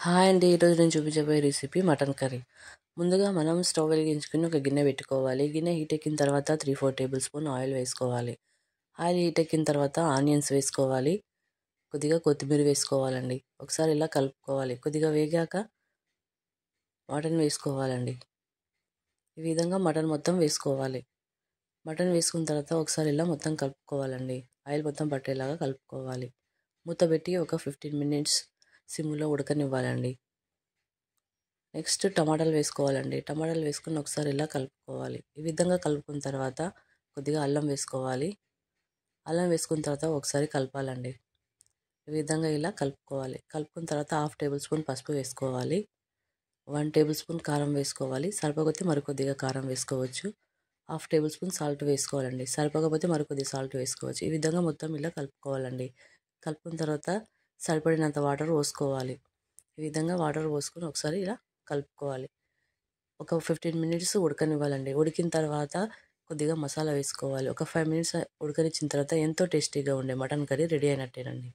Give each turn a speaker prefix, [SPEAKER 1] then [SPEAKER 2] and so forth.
[SPEAKER 1] Hi అండి. ఈరోజు నేను చూపించబోయే రెసిపీ మటన్ కర్రీ. ముందుగా మనం స్టవ్ వెలిగించుకుని ఒక గిన్నె పెట్టుకోవాలి. గిన్నె హీట్ ఎక్కిన తర్వాత 3-4 టేబుల్ స్పూన్ ఆయిల్ వేసుకోవాలి. ఆయిల్ హీట్ ఎక్కిన తర్వాత ఆనియన్స్ వేసుకోవాలి. కొద్దిగా కొత్తిమీర వేసుకోవాలండి. ఒకసారి ఇలా కలుపుకోవాలి. కొద్దిగా వేగాక మటన్ వేసుకోవాలండి. ఈ విధంగా మటన్ మొత్తం వేసుకోవాలి. మటన్ వేసుకున్న తర్వాత ఒకసారి ఇలా మొత్తం కలుపుకోవాలండి. ఆయిల్ మొత్తం పట్టేలాగా కలుపుకోవాలి. మూత పెట్టి ఒక 15 మినిట్స్ సిమ్లో ఉడకనివ్వాలండి. నెక్స్ట్ టమాటాలు వేసుకోవాలండి. టమాటాలు వేసుకుని ఒకసారి ఇలా కలుపుకోవాలి. ఈ విధంగా కలుపుకున్న తర్వాత కొద్దిగా అల్లం వేసుకోవాలి. అల్లం వేసుకున్న తర్వాత ఒకసారి కలపాలండి. ఈ విధంగా ఇలా కలుపుకోవాలి. కలుపుకున్న తర్వాత 1/2 టేబుల్ స్పూన్ పసుపు వేసుకోవాలి. 1 టేబుల్ స్పూన్ కారం వేసుకోవాలి. సరిపోకపోతే మరికొద్దిగా కారం వేసుకోవచ్చు. 1/2 టేబుల్ స్పూన్ సాల్ట్ వేసుకోవాలండి. సరిపోకపోతే మరికొద్ది సాల్ట్ వేసుకోవచ్చు. ఈ విధంగా మొత్తం ఇలా కలుపుకోవాలండి. కలుపుకున్న తర్వాత సరిపడినంత వాటర్ పోసుకోవాలి. ఈ విధంగా వాటర్ పోసుకొని ఒకసారి ఇలా కలుపుకోవాలి. ఒక 15 మినిట్స్ ఉడకనివ్వాలండి. ఉడికిన తర్వాత కొద్దిగా మసాలా వేసుకోవాలి. ఒక 5 మినిట్స్ ఉడకనిచ్చిన తర్వాత ఎంతో టేస్టీగా ఉండే మటన్ కర్రీ రెడీ అయినట్టేనండి.